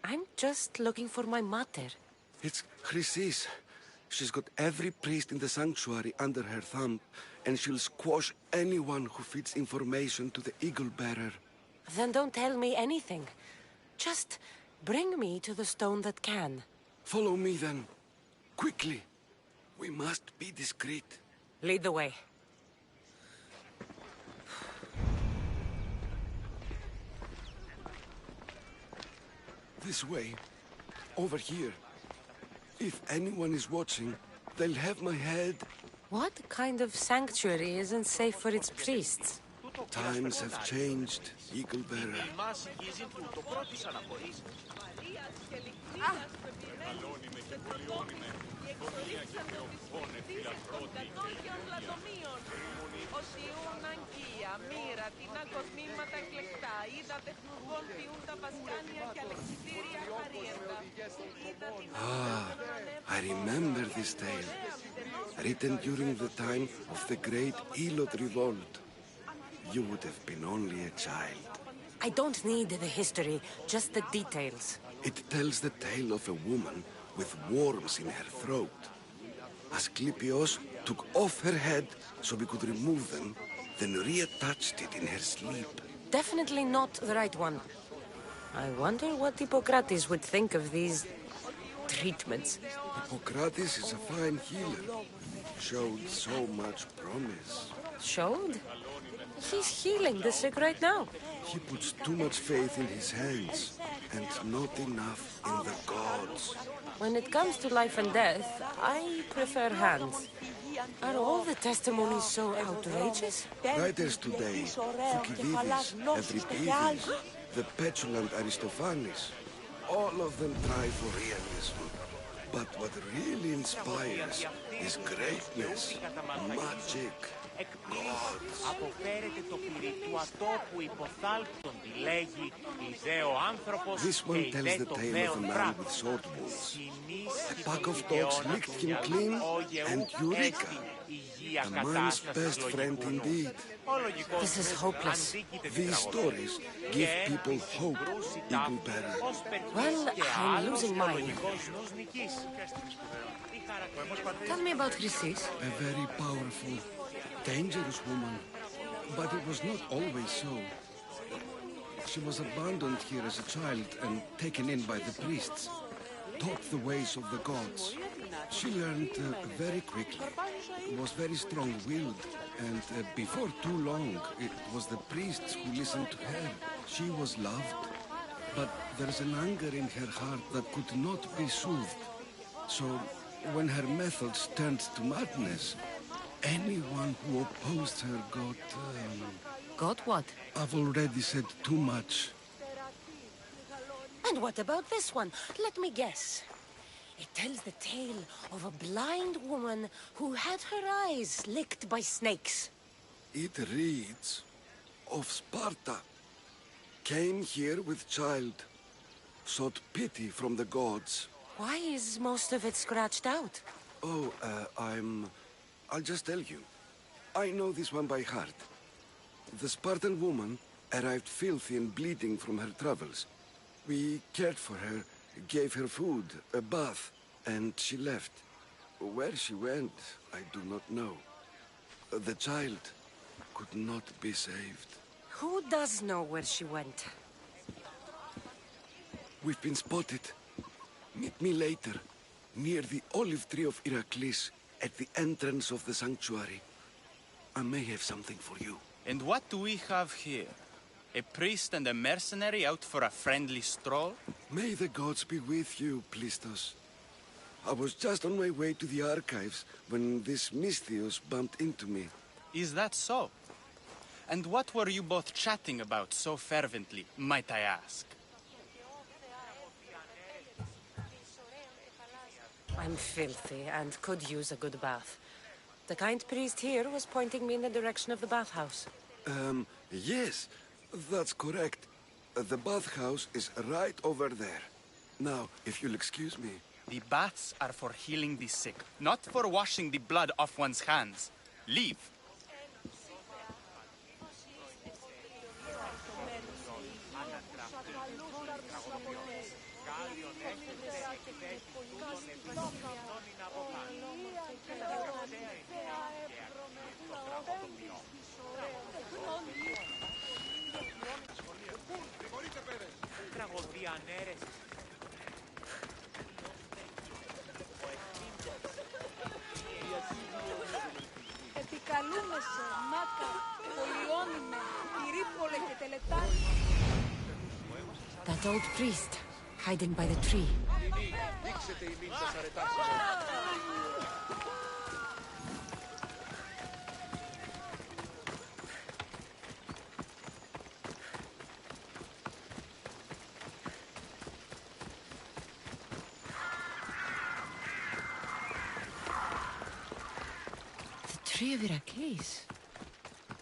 I'm just looking for my mother. It's Chrysis. She's got every priest in the sanctuary under her thumb, and she'll squash anyone who feeds information to the Eagle Bearer. Then don't tell me anything. Just bring me to the stone that can. Follow me then. Quickly. We must be discreet. Lead the way. This way. Over here. If anyone is watching, they'll have my head. What kind of sanctuary isn't safe for its priests? Times have changed, Eagle Bearer. Ah, I remember this tale. Written during the time of the Great Elot Revolt. You would have been only a child. I don't need the history, just the details. It tells the tale of a woman with worms in her throat. Asclepios took off her head so we could remove them, then reattached it in her sleep. Definitely not the right one. I wonder what Hippocrates would think of these treatments. Hippocrates is a fine healer. Showed so much promise. Showed? He's healing the sick right now. He puts too much faith in his hands, and not enough in the gods. When it comes to life and death, I prefer hands. Are all the testimonies so outrageous? Writers today, Thucydides, Euripides, the petulant Aristophanes, all of them try for realism. But what really inspires is greatness, magic, gods. This one tells the tale of a man with sword wounds. A pack of dogs licked him clean, and Eureka! A man's best friend indeed. This is hopeless. These stories give people hope, Eagle Bearer. Well, I'm losing mine. Tell me about Chrysis. A very powerful, dangerous woman. But it was not always so. She was abandoned here as a child and taken in by the priests. Taught the ways of the gods. She learned very quickly. Was very strong-willed. And before too long, it was the priests who listened to her. She was loved. But there's an anger in her heart that could not be soothed. So, when her methods turned to madness, anyone who opposed her got... Got what? I've already said too much. And what about this one? Let me guess. It tells the tale of a blind woman who had her eyes licked by snakes. It reads of Sparta. Came here with child. Sought pity from the gods. Why is most of it scratched out? Oh, I'll just tell you. I know this one by heart. The Spartan woman arrived filthy and bleeding from her travels. We cared for her, gave her food, a bath, and she left. Where she went, I do not know. The child could not be saved. Who does know where she went? We've been spotted. Meet me later, near the olive tree of Heracles, at the entrance of the sanctuary. I may have something for you. And what do we have here? A priest and a mercenary out for a friendly stroll? May the gods be with you, Plistos. I was just on my way to the archives when this Misthios bumped into me. Is that so? And what were you both chatting about so fervently, might I ask? I'm filthy and could use a good bath. The kind priest here was pointing me in the direction of the bathhouse. Yes, that's correct. The bathhouse is right over there. Now, if you'll excuse me. The baths are for healing the sick, not for washing the blood off one's hands. Leave. Επικαλούμε σε, Μάκα, πολιόνιμε, Κυρίπολε και τελετάνη. That old priest, hiding by the tree. The tree of Iraklis.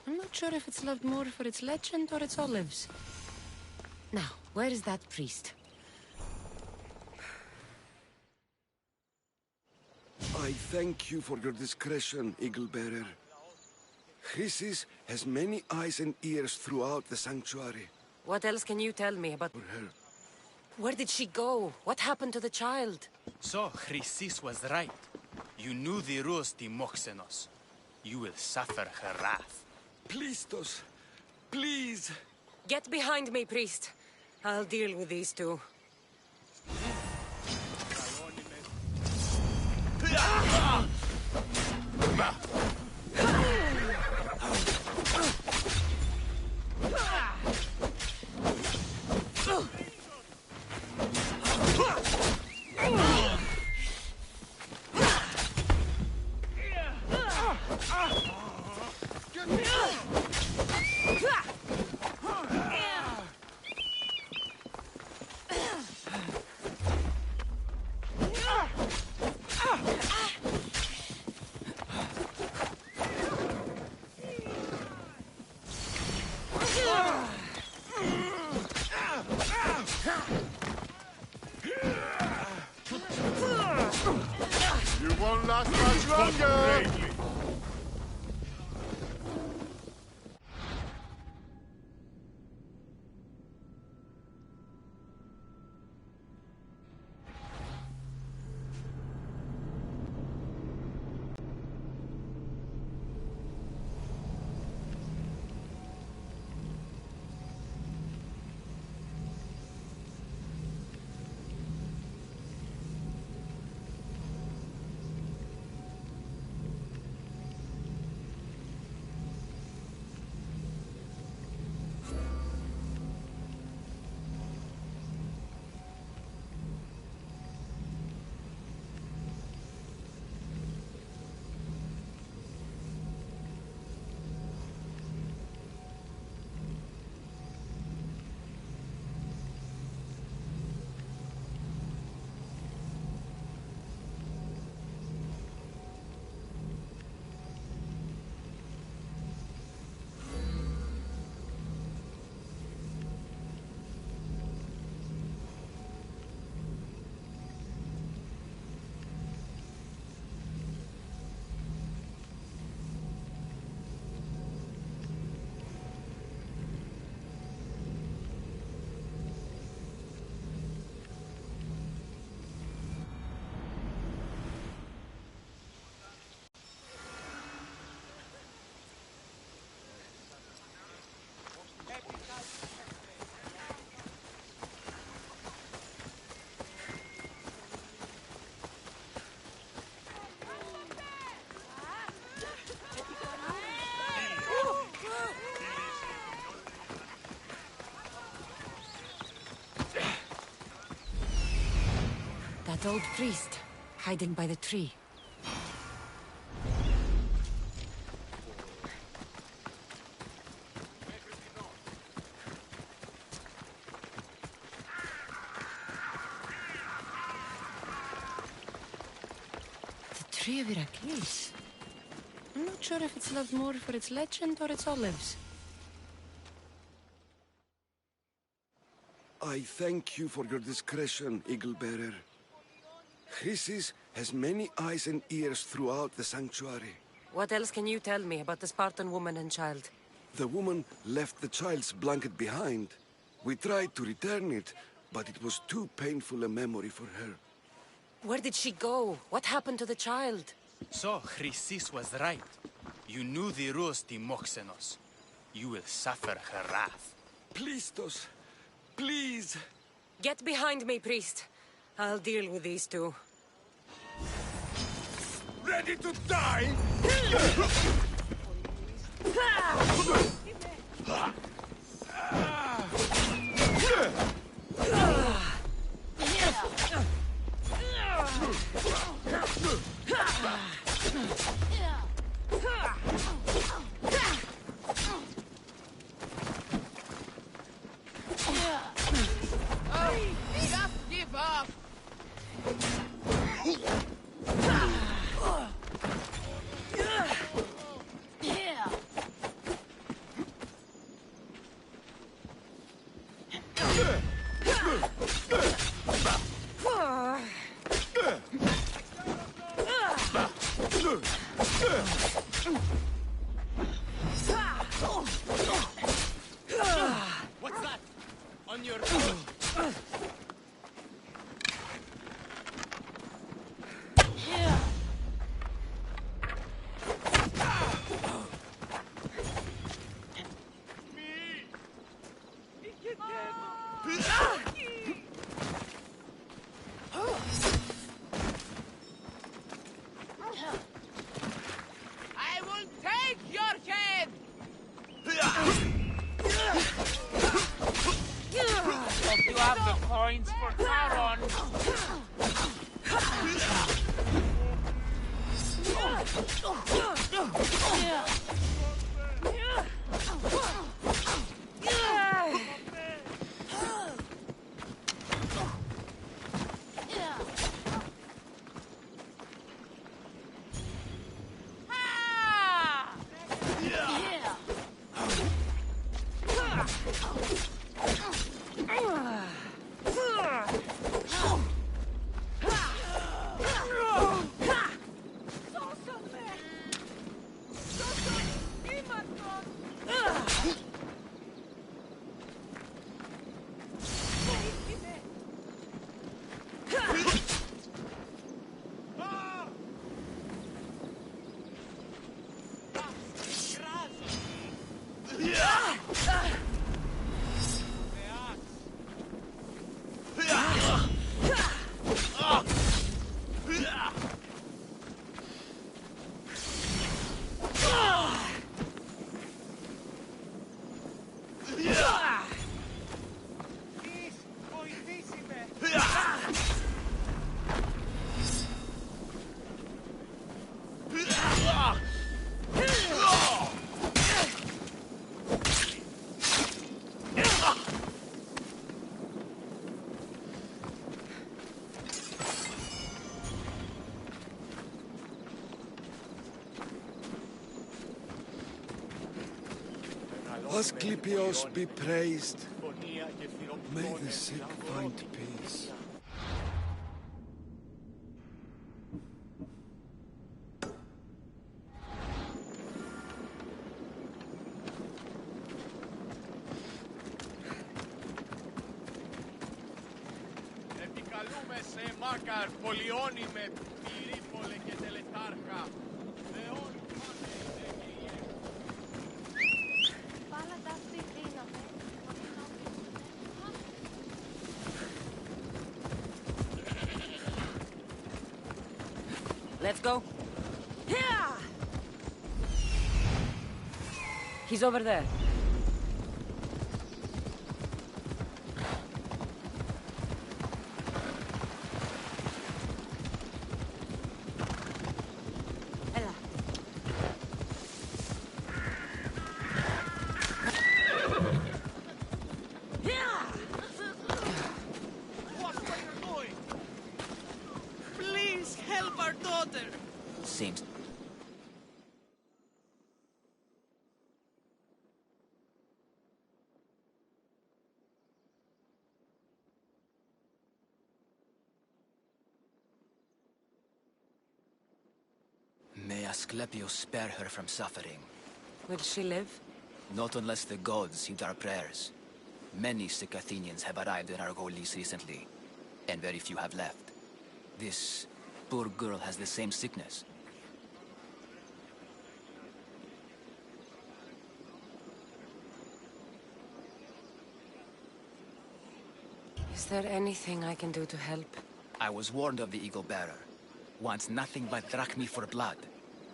I'm not sure if it's loved more for its legend or its olives. Now, where is that priest? I thank you for your discretion, Eagle Bearer. Chrysis has many eyes and ears throughout the sanctuary. What else can you tell me about Her. Where did she go? What happened to the child? So, Chrysis was right. You knew the rules, Timoxenos. You will suffer her wrath. Plistos, please. Get behind me, priest. I'll deal with these two. You won't last much longer! That old priest, hiding by the tree. The tree of Iraklis. I'm not sure if it's loved more for its legend or its olives. I thank you for your discretion, Eagle Bearer. Chrysis has many eyes and ears throughout the sanctuary. What else can you tell me about the Spartan woman and child? The woman left the child's blanket behind. We tried to return it, but it was too painful a memory for her. Where did she go? What happened to the child? So, Chrysis was right. You knew the rules, Timoxenos. You will suffer her wrath. Plistos, please. Get behind me, priest. I'll deal with these two. Ready to die? Just give up! What's that? On your... I will take your head! Hope you have the coins for Charon. Asclepios be praised. May the sick find peace. Επικαλούμε σε Μάκαρ, πολιώνυμε, πυρήπολε και τελετάρχα. Θεόν Let's go. He's over there. Ella. Watch what you're doing! Please help our daughter! Seems... May Asclepius spare her from suffering. Will she live? Not unless the gods heed our prayers. Many sick Athenians have arrived in Argolis recently, and very few have left. This poor girl has the same sickness. Is there anything I can do to help? I was warned of the Eagle Bearer. Wants nothing but drachmi for blood,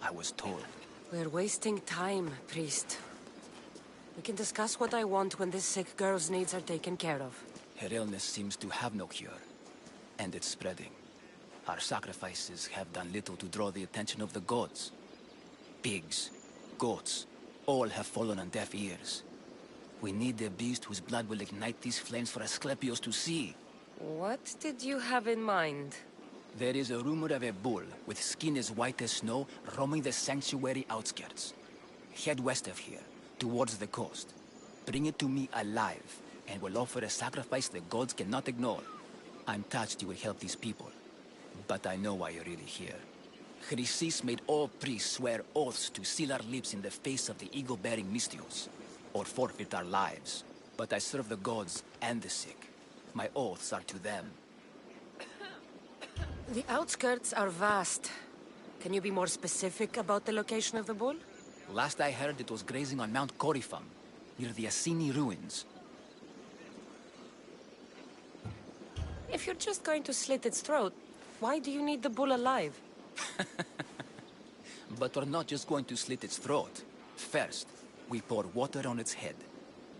I was told. We're wasting time, priest. We can discuss what I want when this sick girl's needs are taken care of. Her illness seems to have no cure, and it's spreading. Our sacrifices have done little to draw the attention of the gods. Pigs, goats, all have fallen on deaf ears. We need a beast whose blood will ignite these flames for Asclepios to see. What did you have in mind? There is a rumor of a bull with skin as white as snow roaming the sanctuary outskirts. Head west of here, towards the coast. Bring it to me alive, and we'll offer a sacrifice the gods cannot ignore. I'm touched you will help these people, but I know why you're really here. Chrysis made all priests swear oaths to seal our lips in the face of the eagle-bearing Mystios, or forfeit our lives. But I serve the gods and the sick. My oaths are to them. The outskirts are vast. Can you be more specific about the location of the bull? Last I heard, it was grazing on Mount Corifum, near the Assini ruins. If you're just going to slit its throat, why do you need the bull alive? But we're not just going to slit its throat. First, we pour water on its head.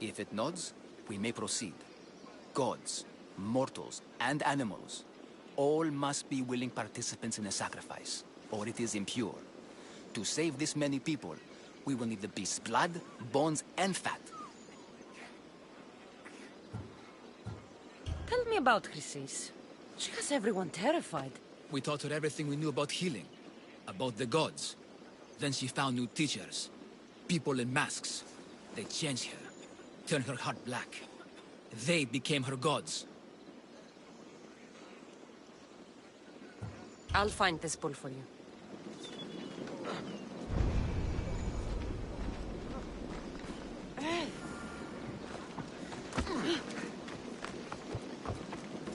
If it nods, we may proceed. Gods, mortals, and animals, all must be willing participants in a sacrifice, or it is impure. To save this many people, we will need the beast's blood, bones, and fat. Tell me about Chrysis. She has everyone terrified. We taught her everything we knew about healing, about the gods. Then she found new teachers, people in masks. They changed her, turned her heart black. They became her gods. I'll find this bull for you.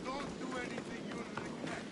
Don't do anything you'll regret.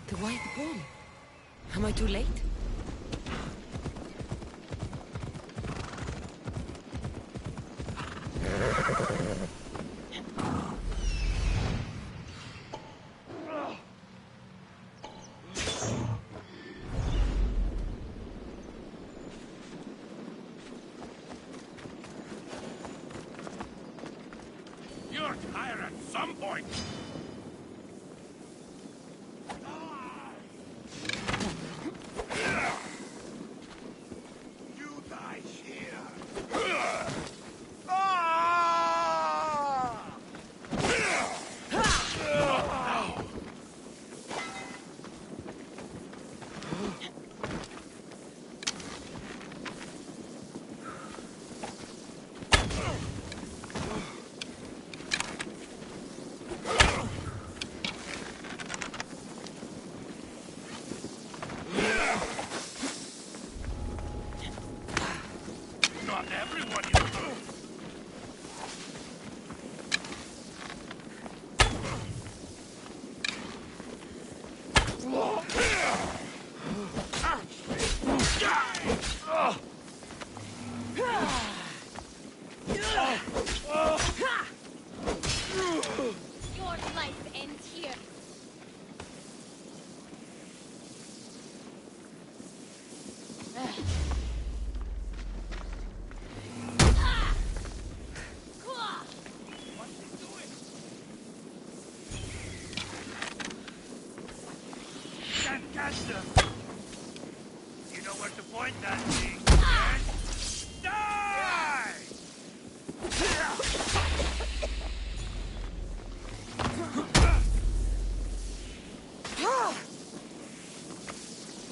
The white bull. Am I too late? point. You die here. Not everyone is good. Your life ends here. Can't catch them. You know where to point that thing. Yes? Die!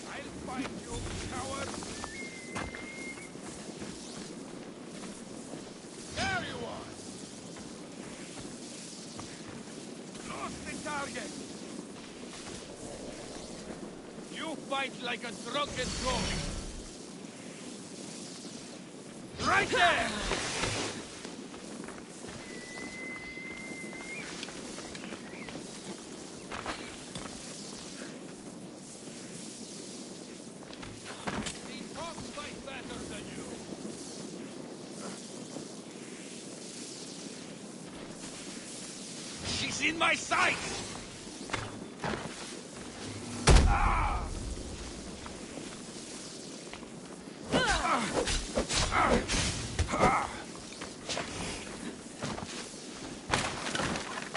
I'll find you, coward. There you are. Lost the target. You fight like a drunken goat. Right there! The dogs fight better than you. She's in my sights!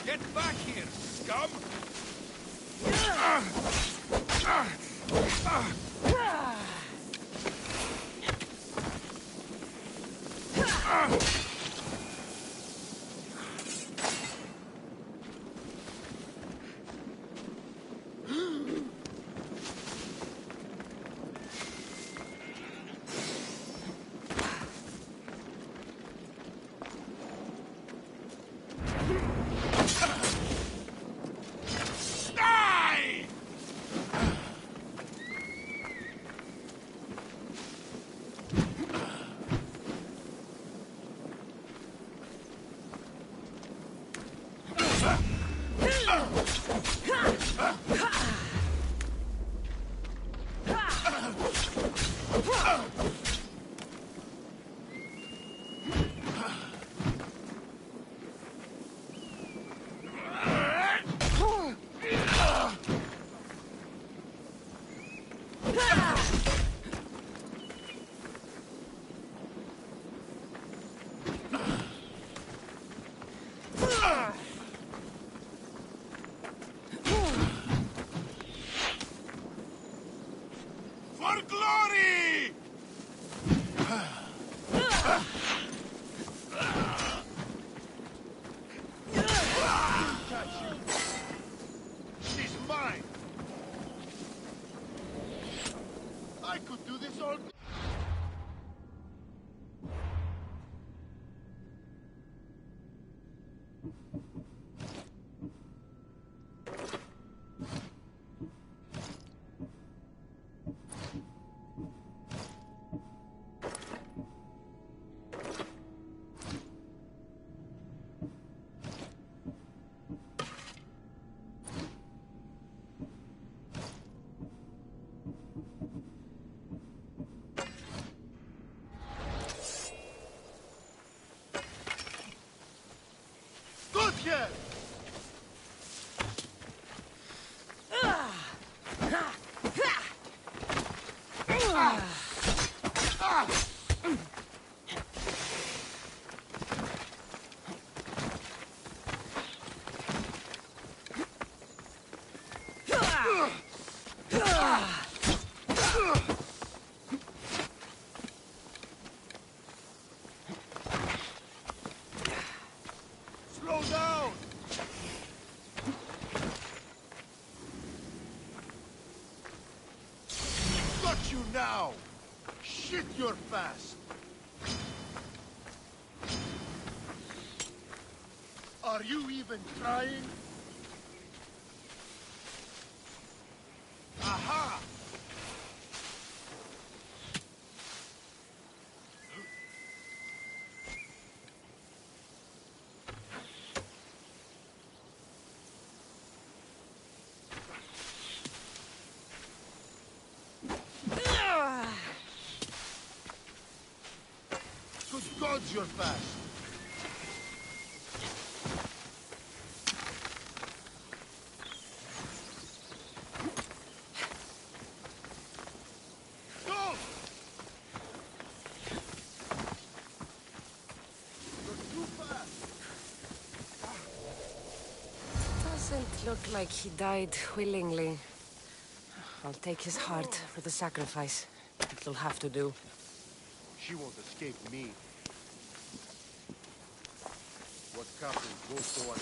Get back here, scum! Die! For glory! She's mine! I could do this all day. Slow down! Got you now! Shit, you're fast! Are you even trying? Aha! Good gods, you're fast! Go! You're too fast! Doesn't look like he died willingly. I'll take his heart for the sacrifice. It'll have to do. She won't escape me. What captain goes to what?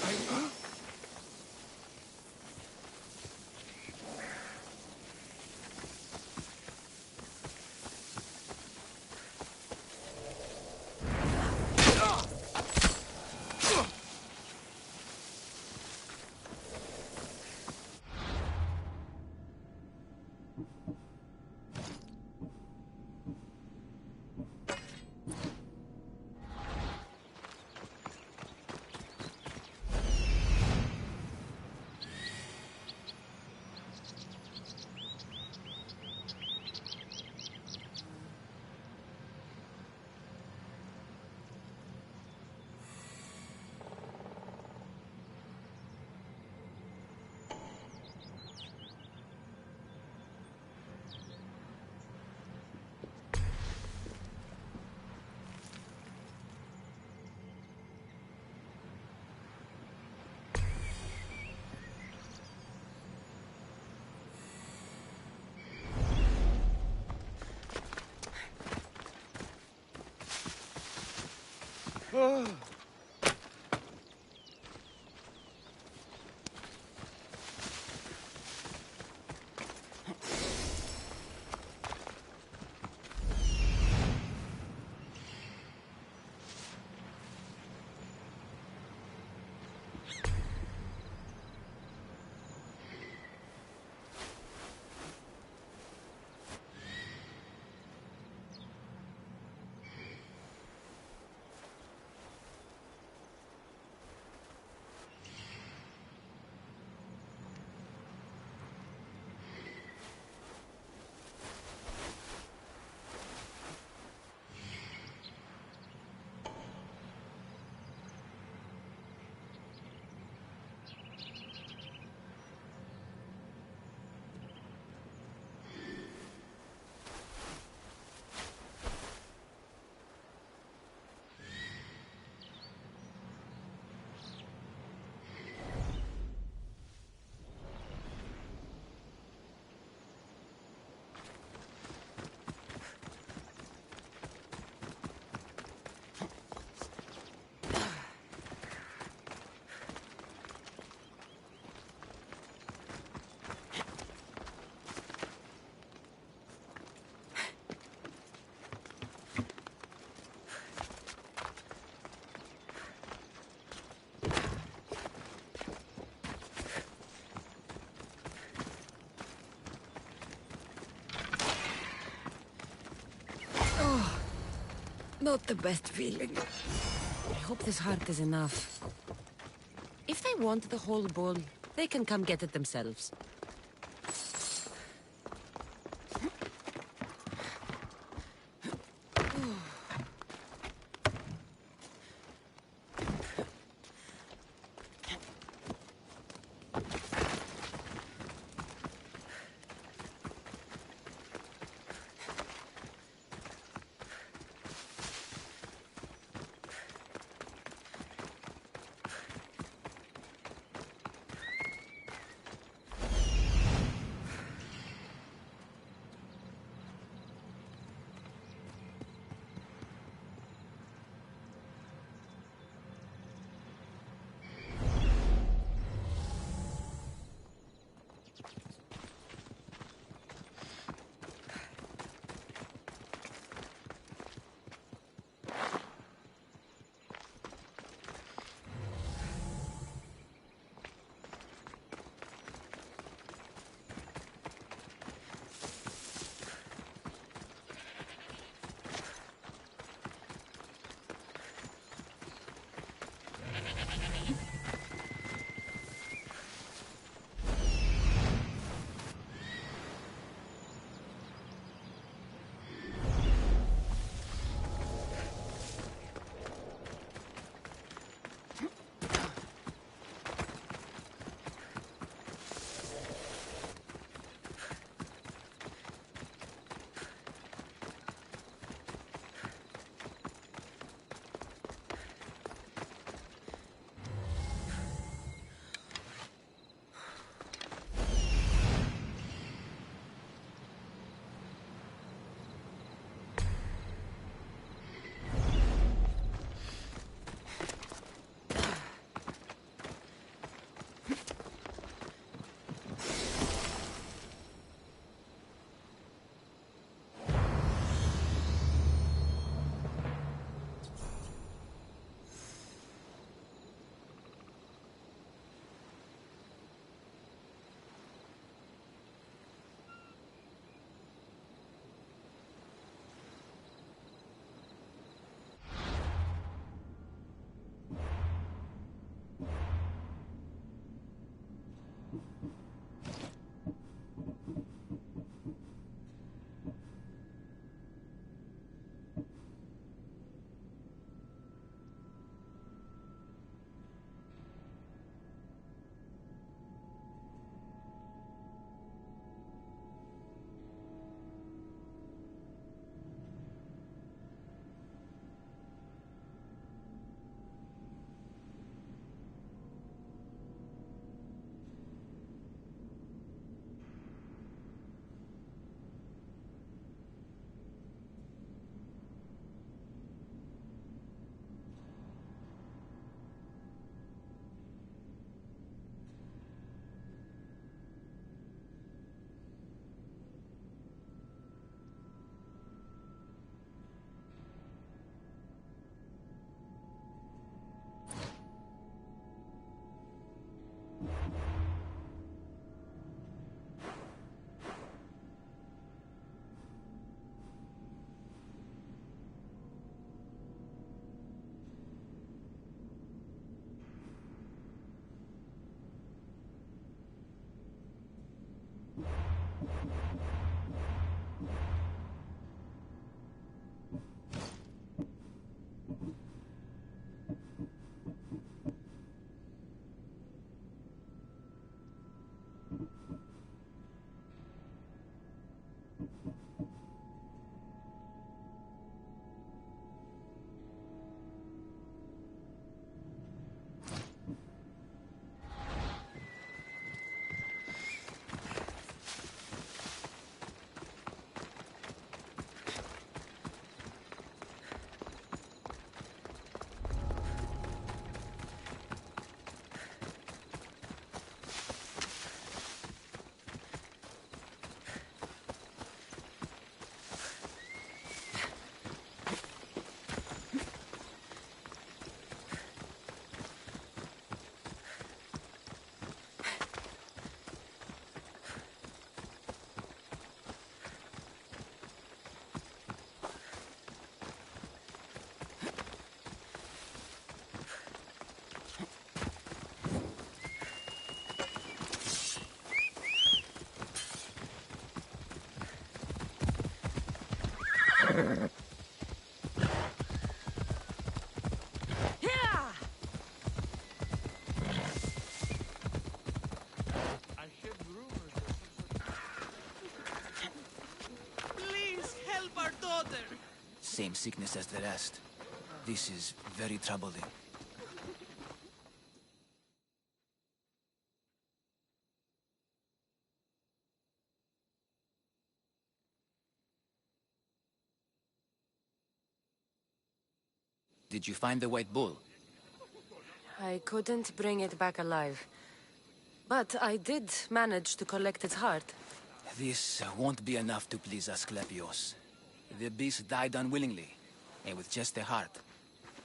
Not the best feeling. I hope this heart is enough. If they want the whole bull, they can come get it themselves. Please help our daughter. Same sickness as the rest. This is very troubling. Did you find the white bull? I couldn't bring it back alive. But I did manage to collect its heart. This won't be enough to please Asclepios. The beast died unwillingly, and with just the heart,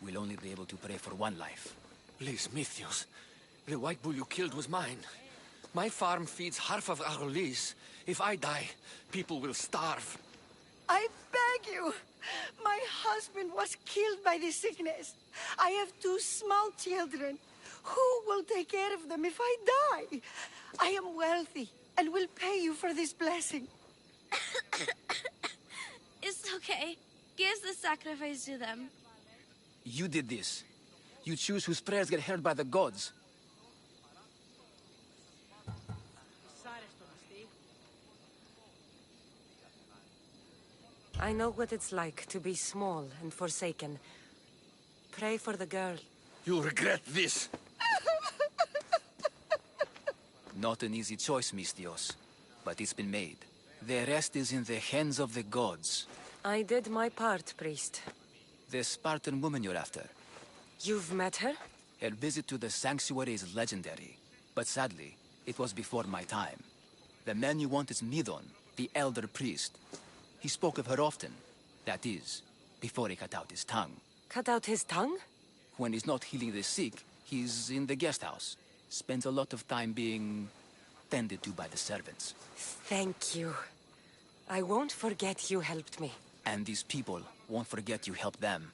we'll only be able to pray for one life. Please, Mythios. The white bull you killed was mine. My farm feeds half of Arolis. If I die, people will starve. I beg you! My husband was killed by this sickness. I have 2 small children. Who will take care of them if I die? I am wealthy and will pay you for this blessing. It's okay. Give the sacrifice to them. You did this. You choose whose prayers get heard by the gods. I know what it's like to be small and forsaken. Pray for the girl. You'll regret this. Not an easy choice, Mystios, but it's been made. The rest is in the hands of the gods. I did my part, priest. The Spartan woman you're after. You've met her? Her visit to the sanctuary is legendary, but sadly, it was before my time. The man you want is Midon, the elder priest. He spoke of her often. That is, before he cut out his tongue. Cut out his tongue? When he's not healing the sick, he's in the guest house. Spends a lot of time being tended to by the servants. Thank you. I won't forget you helped me. And these people won't forget you helped them.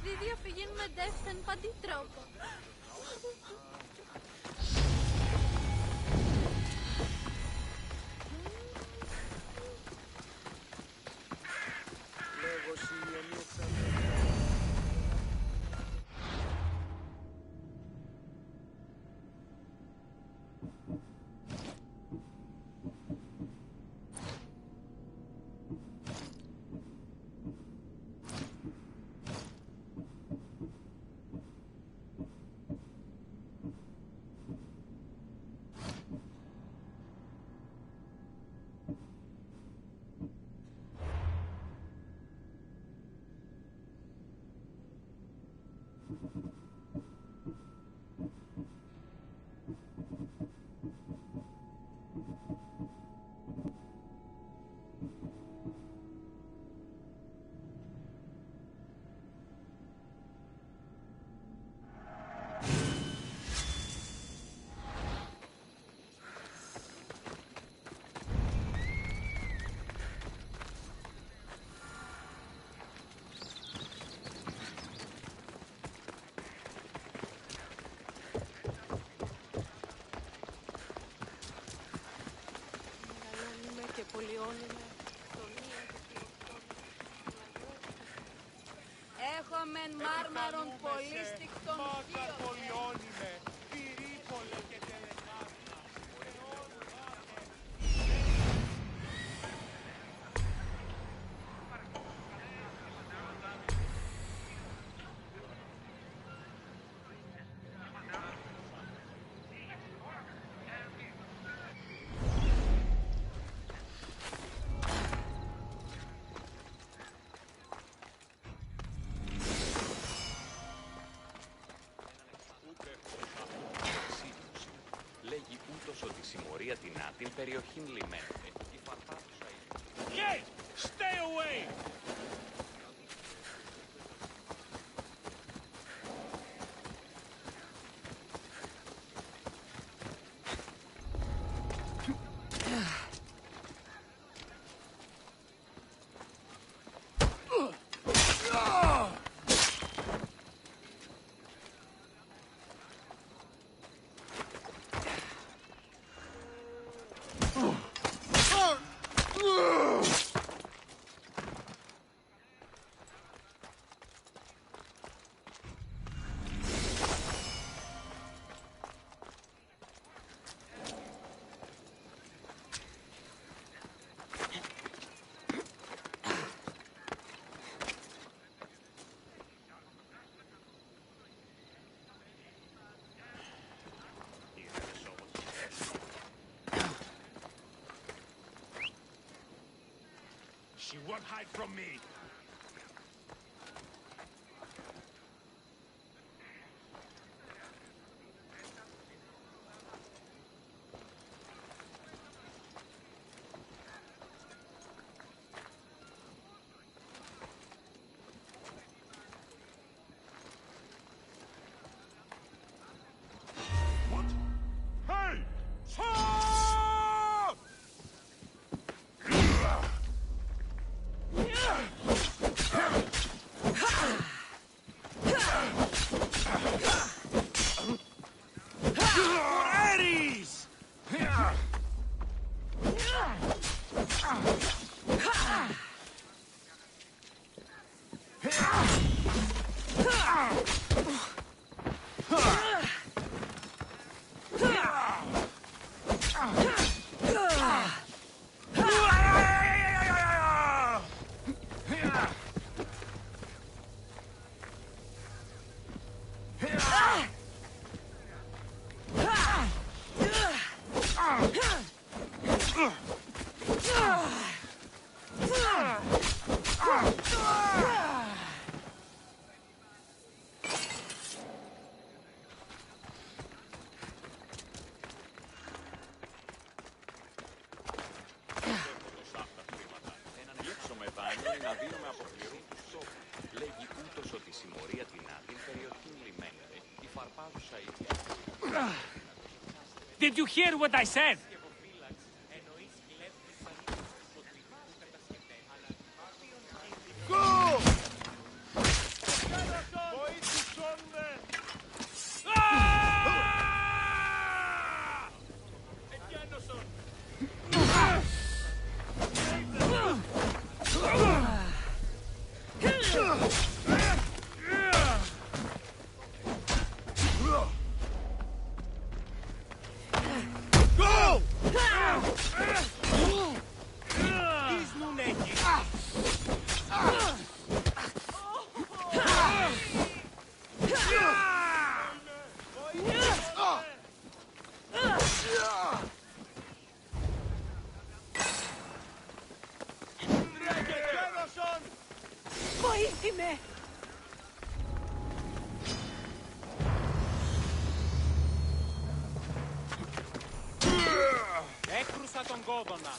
Δεν διαφυγούν με δεύτερον παντή τρόπο. Έχω μεν μάρμαρον πολύ στικτον θείον. Ότι συμμορία την άτιν περιοχήν λιμένεται. Η φαρτάτουσα είναι... Yay! Stay away! won't hide from me. What? Hey! Stop! Ares! να δίνουμε από πληρού τους σώπους. Λέγει ούτως ότι η συμμορία την άτην περιοχήν λιμένεται, η φαρπάζουσα ίδια. Did you hear what I said? Go! Βοήθημε! Έκρουσα τον κόδωνα.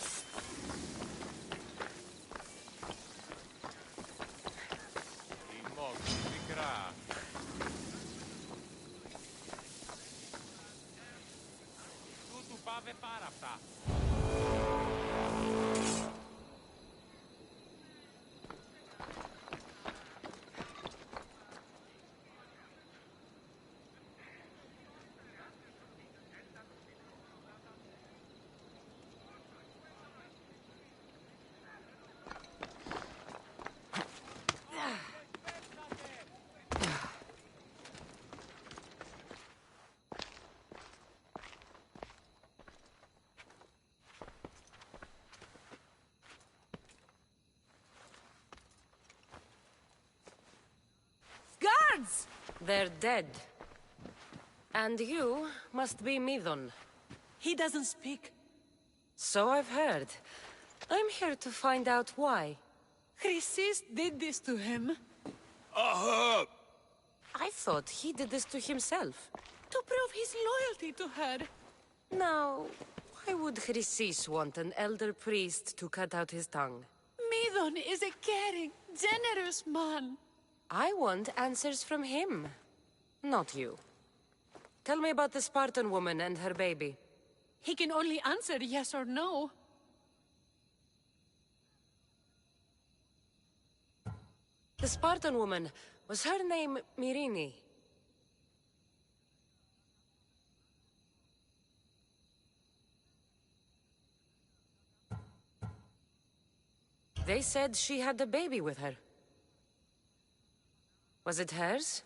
Η μόξη μικρά. Τούτου πάβε πάρα αυτά. Guards! They're dead. And you must be Midon. He doesn't speak. So I've heard. I'm here to find out why. Chrysis did this to him. I thought he did this to himself. To prove his loyalty to her. Now, why would Chrysis want an elder priest to cut out his tongue? Midon is a caring, generous man. I want answers from him, not you. Tell me about the Spartan woman and her baby. He can only answer yes or no. The Spartan woman, was her name Myrine? They said she had a baby with her. Was it hers?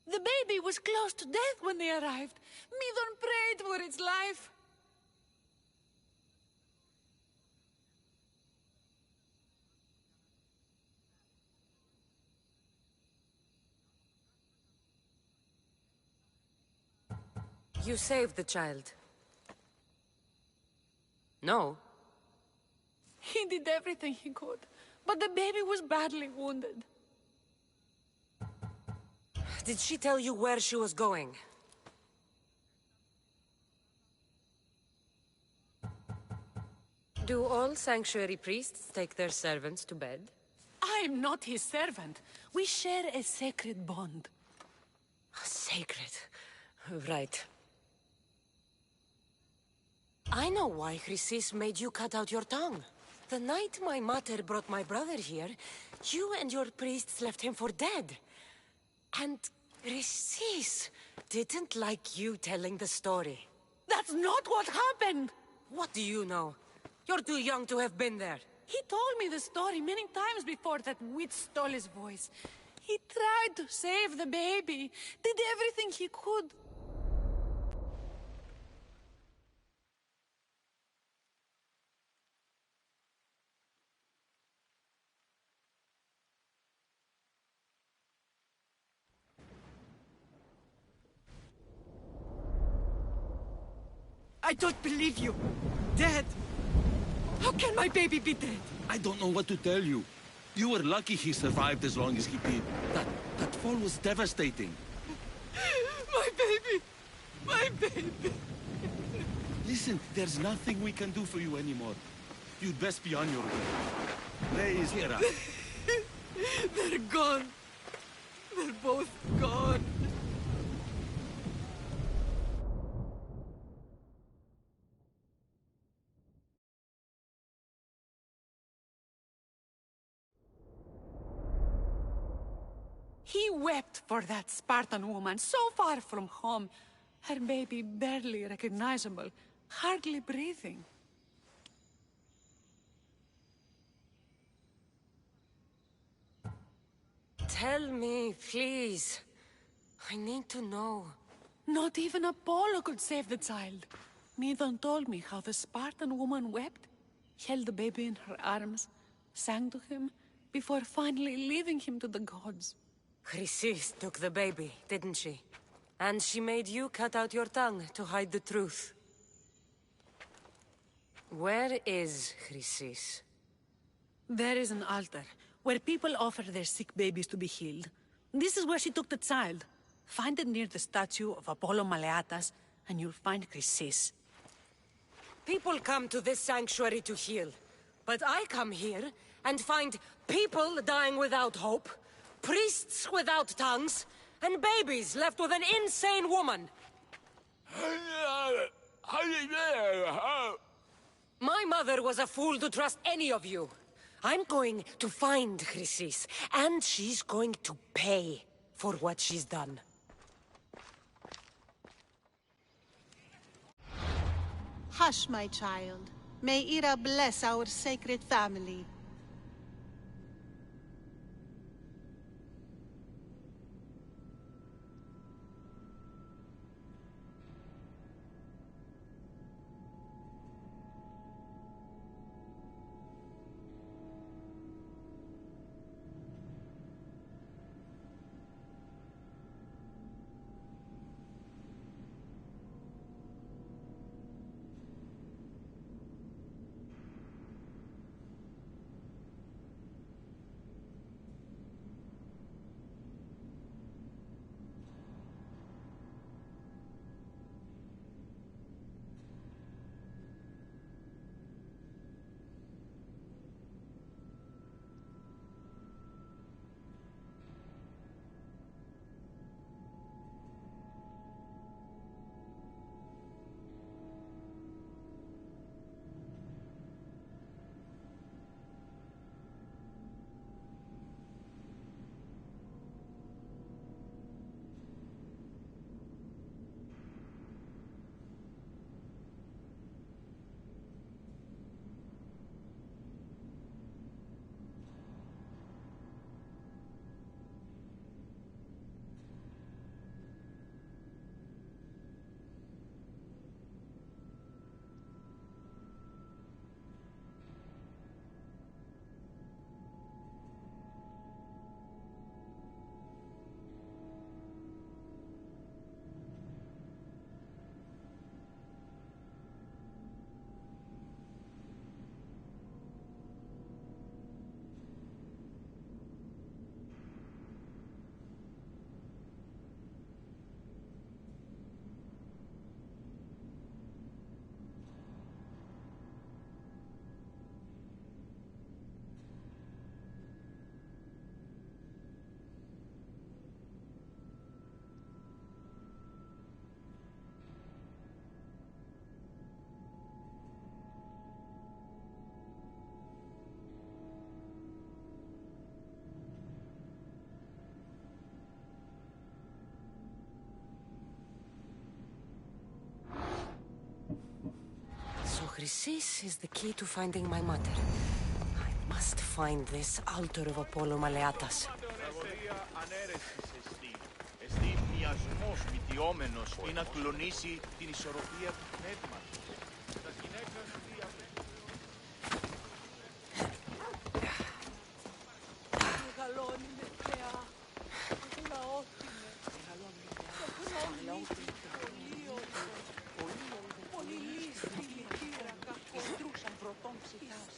The baby was close to death when they arrived. Midon prayed for its life. You saved the child. No. He did everything he could, but the baby was badly wounded. Did she tell you where she was going? Do all sanctuary priests take their servants to bed? I'm not his servant. We share a sacred bond. Sacred. Right. I know why Chrysis made you cut out your tongue. The night my mater brought my brother here, you and your priests left him for dead. And Chrysis didn't like you telling the story. That's not what happened! What do you know? You're too young to have been there. He told me the story many times before that witch stole his voice. He tried to save the baby, did everything he could. I don't believe you. Dead? How can my baby be dead? I don't know what to tell you. You were lucky he survived as long as he did. That fall was devastating. My baby! My baby! Listen, there's nothing we can do for you anymore. You'd best be on your way. Please, Hera. They're gone. They're both gone. He wept for that Spartan woman, so far from home. Her baby barely recognizable, hardly breathing. Tell me, please. I need to know. Not even Apollo could save the child. Medon told me how the Spartan woman wept, held the baby in her arms, sang to him, before finally leaving him to the gods. Chrysis took the baby, didn't she? And she made you cut out your tongue to hide the truth. Where is Chrysis? There is an altar, where people offer their sick babies to be healed. This is where she took the child. Find it near the statue of Apollo Maleatas, and you'll find Chrysis. People come to this sanctuary to heal. But I come here and find people dying without hope, priests without tongues, and babies left with an insane woman. My mother was a fool to trust any of you. I'm going to find Chrysis, and she's going to pay for what she's done. Hush, my child. May Ira bless our sacred family. Chrysis is the key to finding my mother. I must find this altar of Apollo Maleatas. Εστί μοιασμός μυτιόμενος ή να κλονίσει την ισορροπία του πνεύματος. Τα γυναίκα σου μεγαλώνει με θεά. Πολύ λύση ηλικία κακόστρουσαν πρωτών ψυχάς.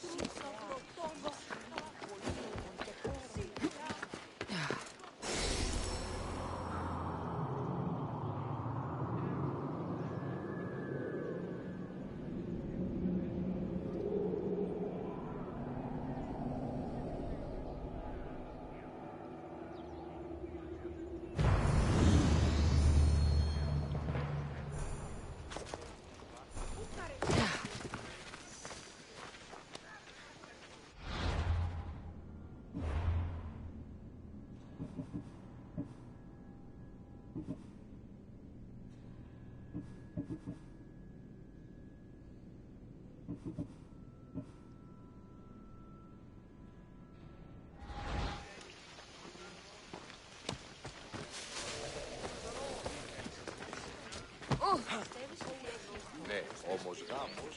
Ναι, όμως γάμος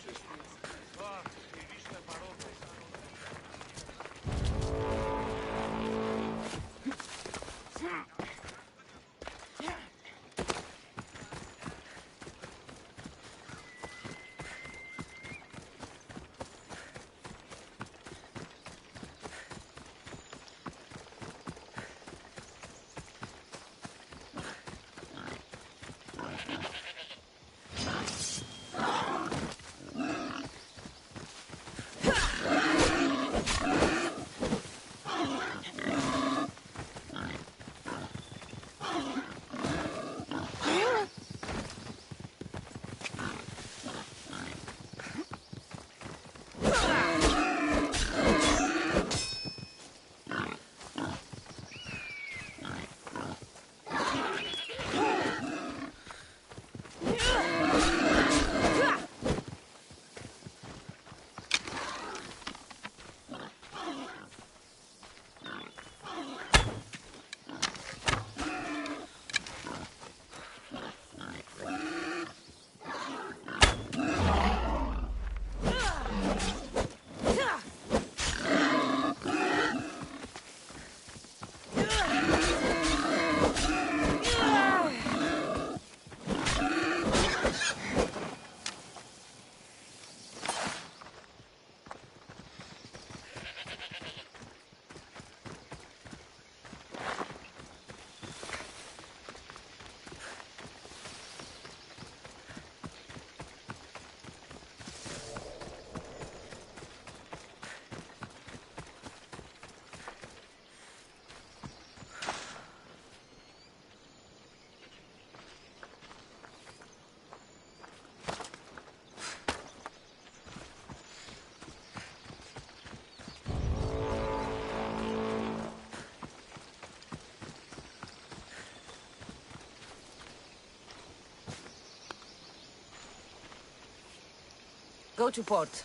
Go to port.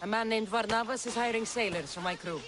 A man named Varnavas is hiring sailors for my crew.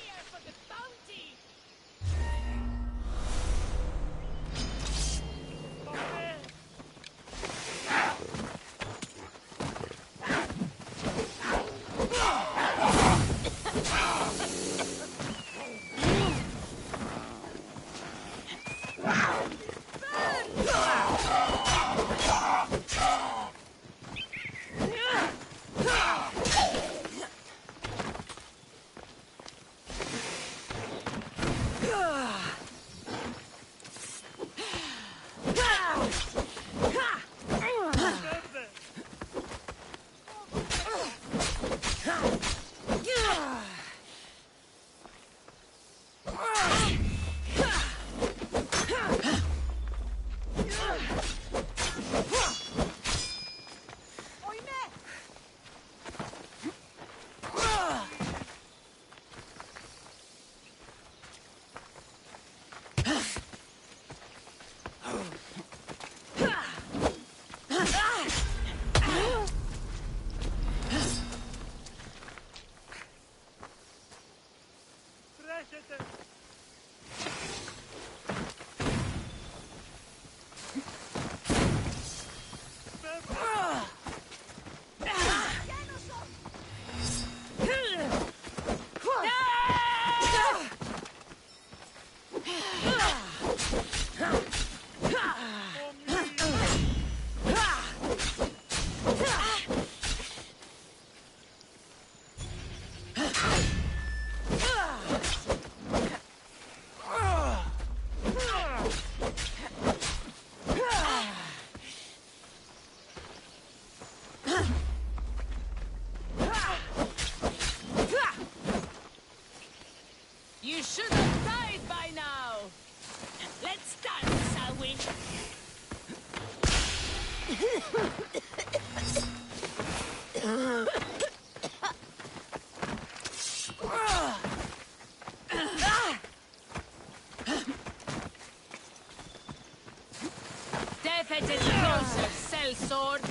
Death edges closer, sellsword.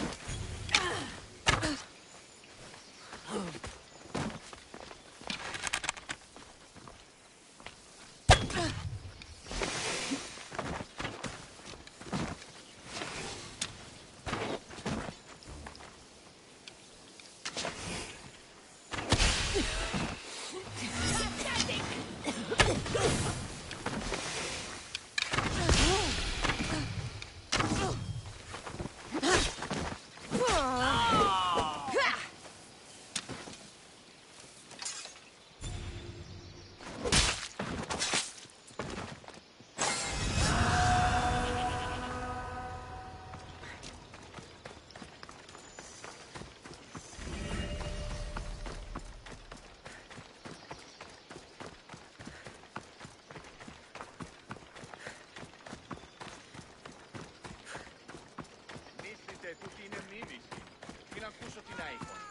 Τούτη είναι μήνυση. Μην ακούσω την άϊκον.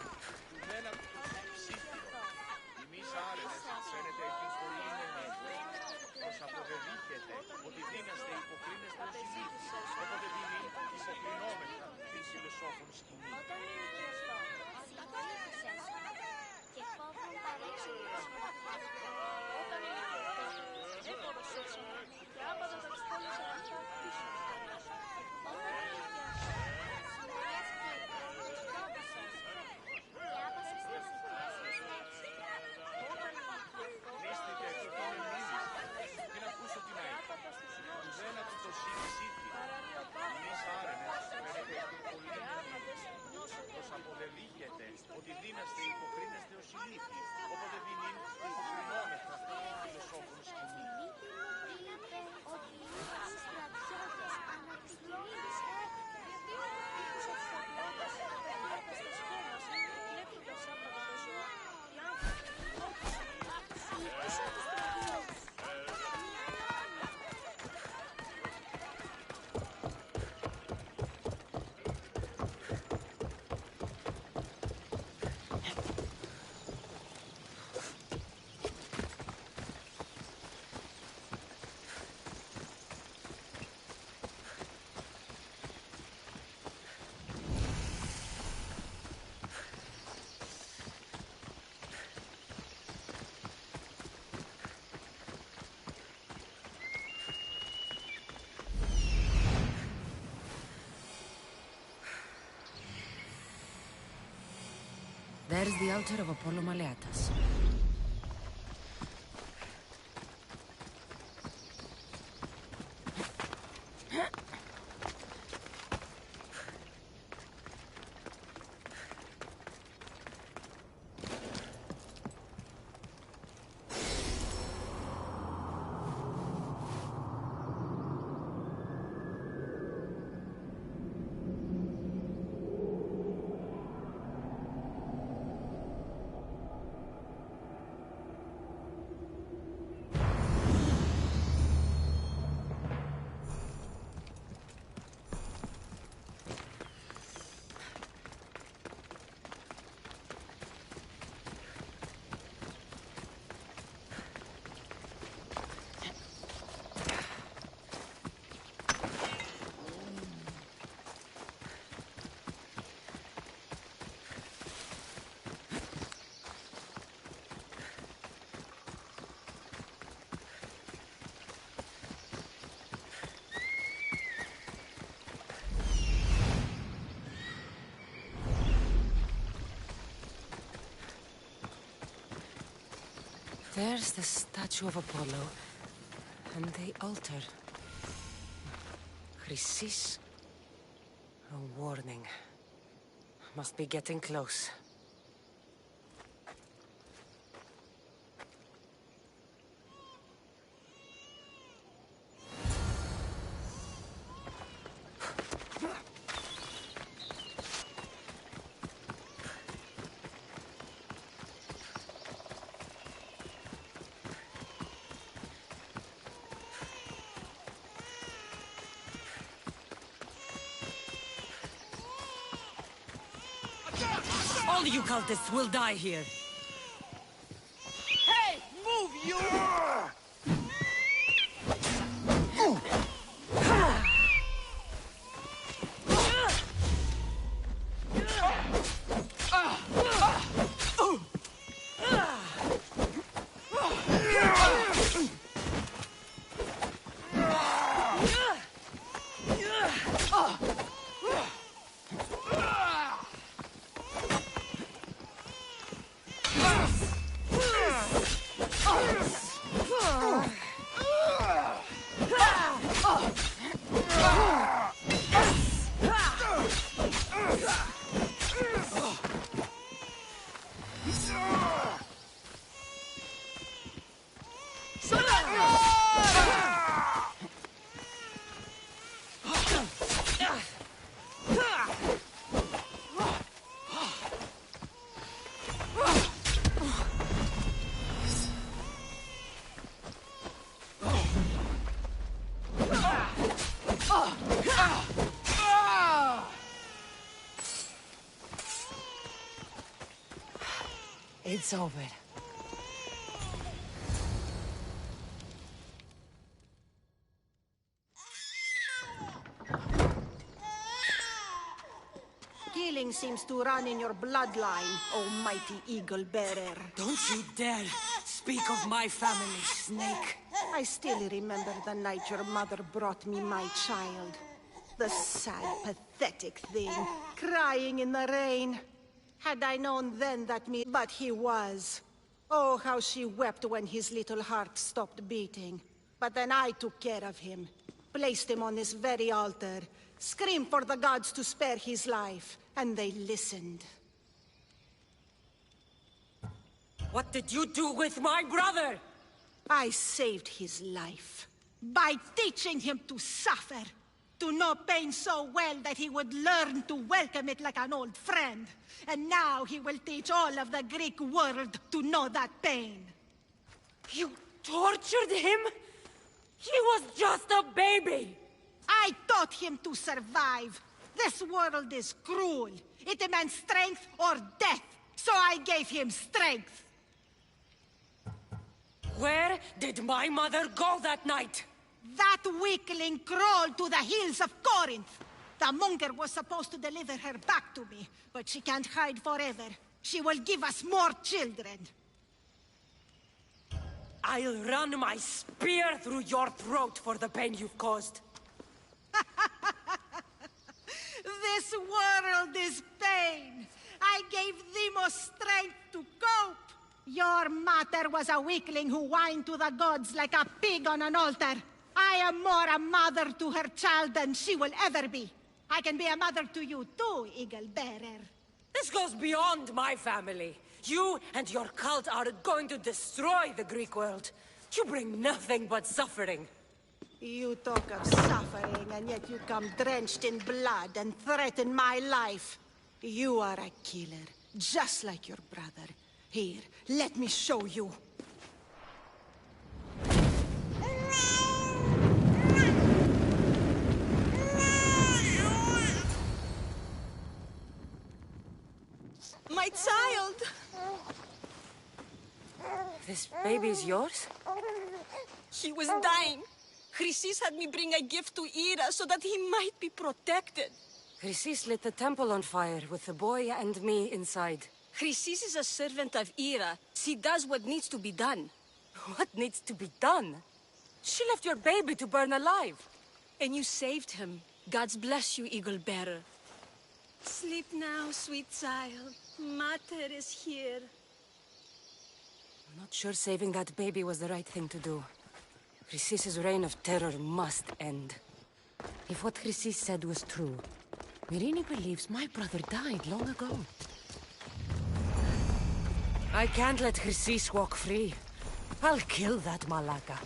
Του δεν ακούσω ψήφιρο. Εμείς άρεσες φαίνεται εκεί πολύ είναι μήνυση. Πως αποδεδείχεται ότι δίναστε υποκρίνεστε ως συνήθεις. Όποτε δίνει υποκρινόμεθα την φιλοσόφων σκηνή. Όταν είναι γνωστό, συμπολίτησες και φόβουν παρέξενες. Όταν είναι γνωστό, δεν μπορούσαμε και άπατα τα ξυπόλυσα αυτά πίσω. Όταν είναι γνωστό, ότι δίναστε υποκρίνεστε ως συνήθεις, όποτε δίνει υποκρινόμεθα φιλοσόφων σκηνή. Είπε ότι ήταν στρατιώτες ανά τις λίμνες. Ήκουσα τους αγρότες και πηγαίνοντας στα σχόλια βλέποντας άπατα τα ζώα. Οι άνθρωποι ήκουσαν τους στρατιώτες. There's the altar of Apollo Maleatas. There's the statue of Apollo, and the altar. Chrysis. A warning. Must be getting close. All you cultists will die here. Hey, move, you! It's over. Killing seems to run in your bloodline, oh mighty eagle bearer. Don't you dare speak of my family, Snake. I still remember the night your mother brought me my child. The sad, pathetic thing, crying in the rain. Had I known then that me... But he was. Oh, how she wept when his little heart stopped beating. But then I took care of him, placed him on this very altar, screamed for the gods to spare his life, and they listened. What did you do with my brother? I saved his life by teaching him to suffer, to know pain so well that he would learn to welcome it like an old friend. And now he will teach all of the Greek world to know that pain. You tortured him? He was just a baby! I taught him to survive. This world is cruel. It demands strength or death. So I gave him strength. Where did my mother go that night? That weakling crawled to the hills of Corinth. The monger was supposed to deliver her back to me, but she can't hide forever. She will give us more children. I'll run my spear through your throat for the pain you've caused. This world is pain. I gave Demos strength to cope. Your mater was a weakling who whined to the gods like a pig on an altar. I am more a mother to her child than she will ever be. I can be a mother to you too, Eagle Bearer. This goes beyond my family. You and your cult are going to destroy the Greek world. You bring nothing but suffering. You talk of suffering, and yet you come drenched in blood and threaten my life. You are a killer, just like your brother. Here, let me show you. My child! This baby is yours? He was dying. Chrysis had me bring a gift to Ira so that he might be protected. Chrysis lit the temple on fire with the boy and me inside. Chrysis is a servant of Ira. She does what needs to be done. What needs to be done? She left your baby to burn alive. And you saved him. Gods bless you, Eagle Bearer. Sleep now, sweet child. Mater is here. I'm not sure saving that baby was the right thing to do. Chrysis' reign of terror must end. If what Chrysis said was true, Myrine believes my brother died long ago. I can't let Chrysis walk free. I'll kill that Malaka.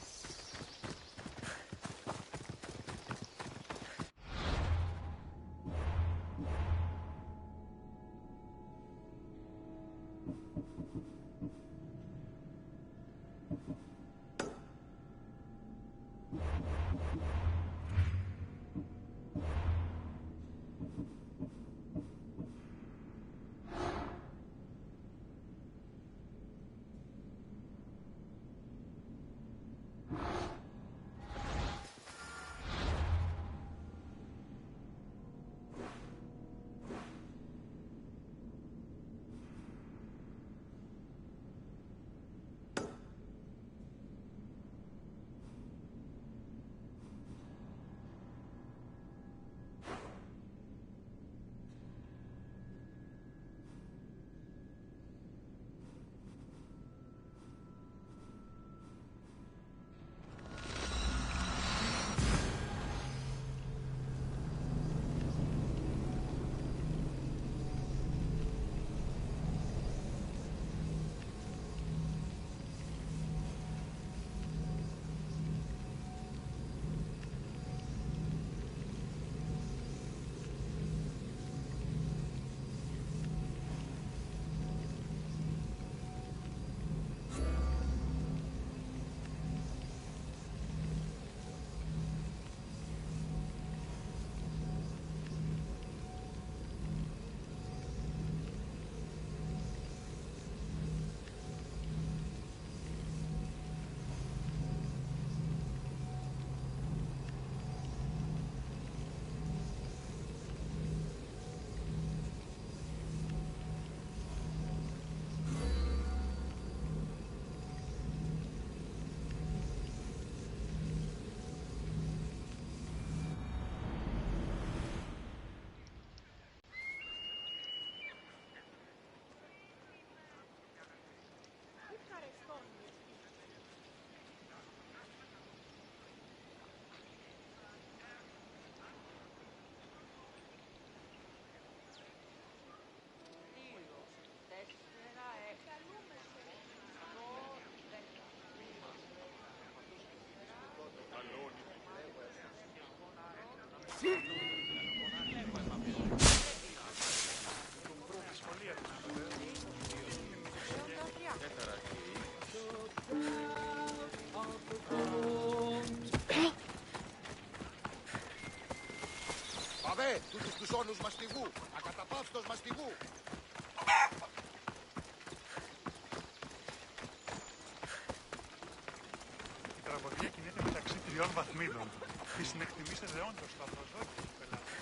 Παβέ, τούτους τους όνους μαστιγού, ακαταπαύστος μαστιγού. Η τραγωδία κινείται μεταξύ τριών βαθμίδων. Τη συνεκτιμήσε δεόντως το αφροδόκιο του πελάτη.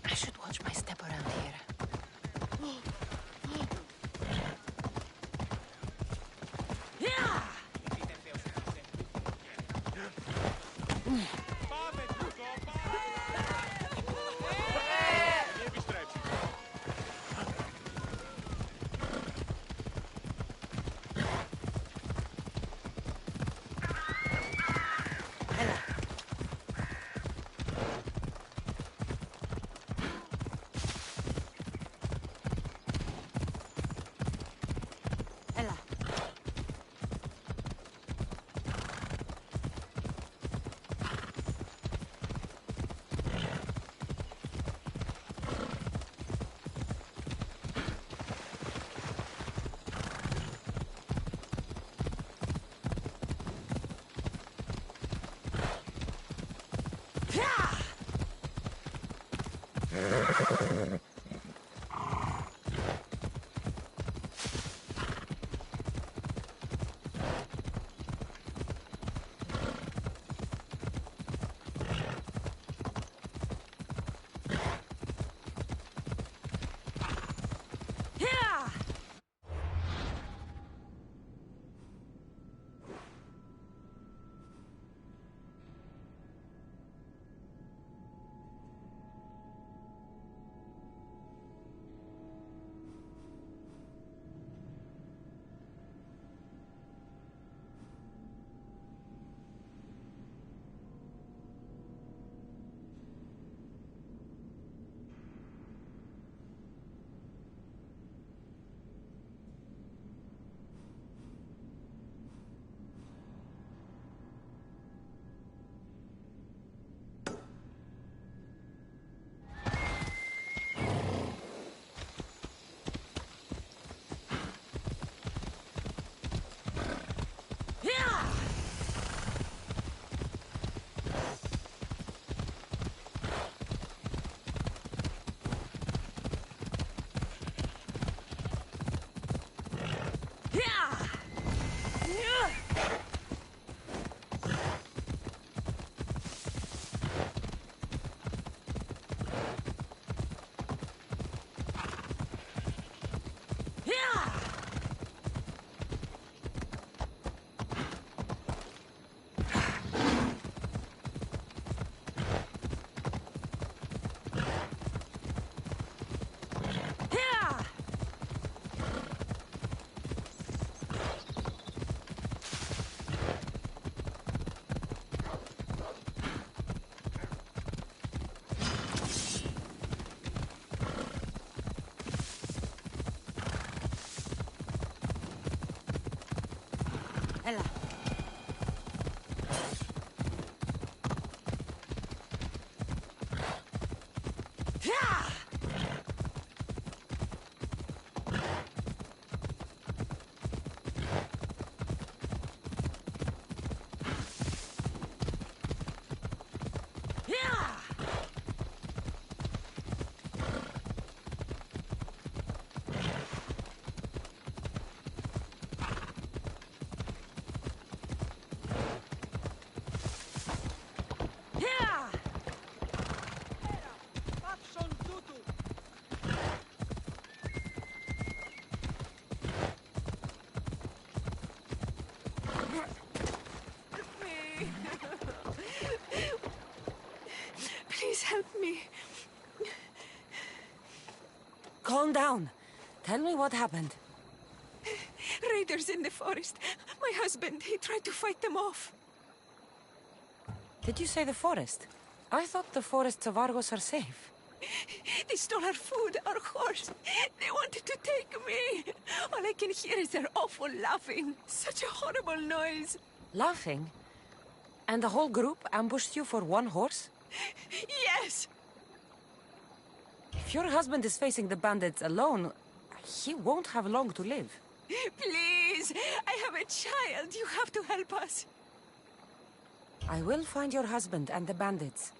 I should watch my step around here. Please help me. Calm down. Tell me what happened. Raiders in the forest. My husband, he tried to fight them off. Did you say the forest? I thought the forests of Argos are safe. They stole our food, our horse. They wanted to take me. All I can hear is their awful laughing. Such a horrible noise. Laughing? And the whole group ambushed you for one horse? Yes! If your husband is facing the bandits alone, he won't have long to live. Please, I have a child. You have to help us. I will find your husband and the bandits.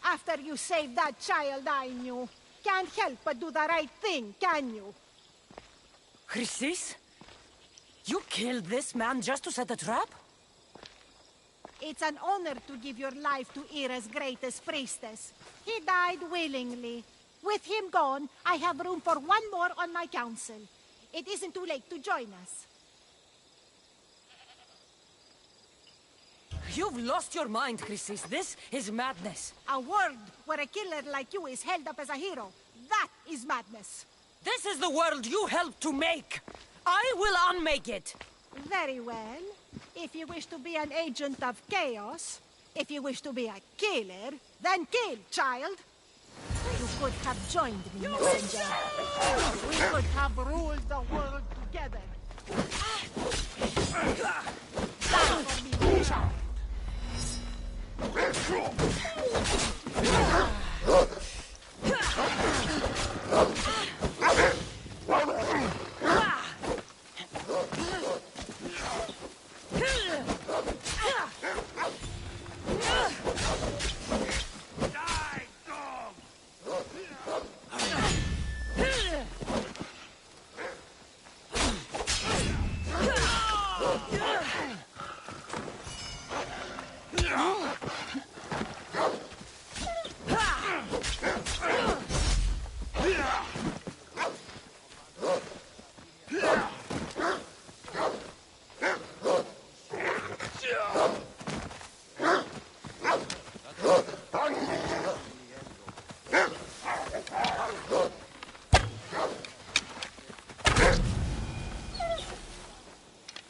After you saved that child I knew, can't help but do the right thing, can you? Chrysis? You killed this man just to set a trap? It's an honor to give your life to Ira's greatest priestess. He died willingly. With him gone, I have room for one more on my council. It isn't too late to join us. You've lost your mind, Chrysis. This is madness. A world where a killer like you is held up as a hero. That is madness. This is the world you helped to make. I will unmake it. Very well. If you wish to be an agent of chaos, if you wish to be a killer, then kill, child. You could have joined me, messenger. We could have ruled the world together. Stand for me, my child.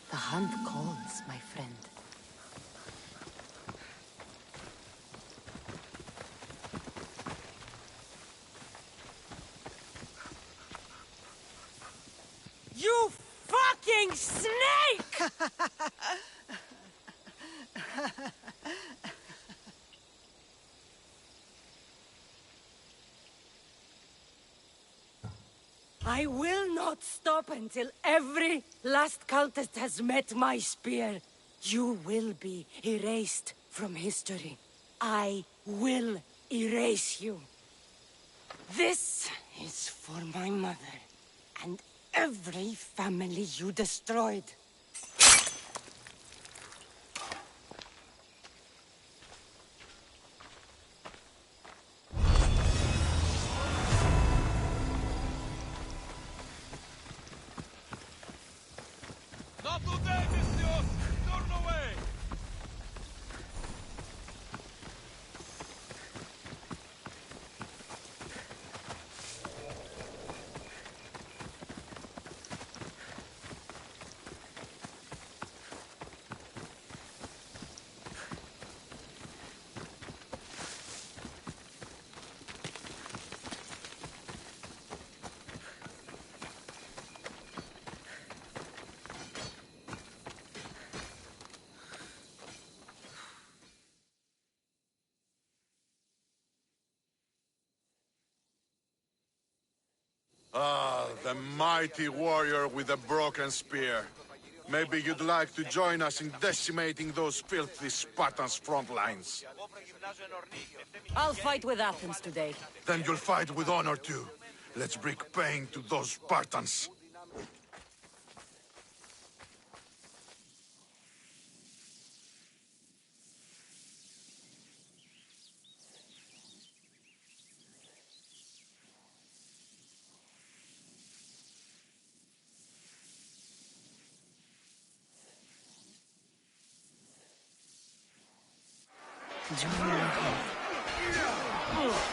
The hunt calls, my friend. You fucking snake! I will not stop until every last cultist has met my spear. You will be erased from history. I will erase you. This is for my mother and every family you destroyed. Not today, Mistios! Turn away! Ah, the mighty warrior with the broken spear. Maybe you'd like to join us in decimating those filthy Spartans' front lines. I'll fight with Athens today. Then you'll fight with honor too. Let's bring pain to those Spartans.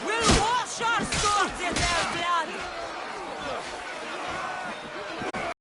We'll watch!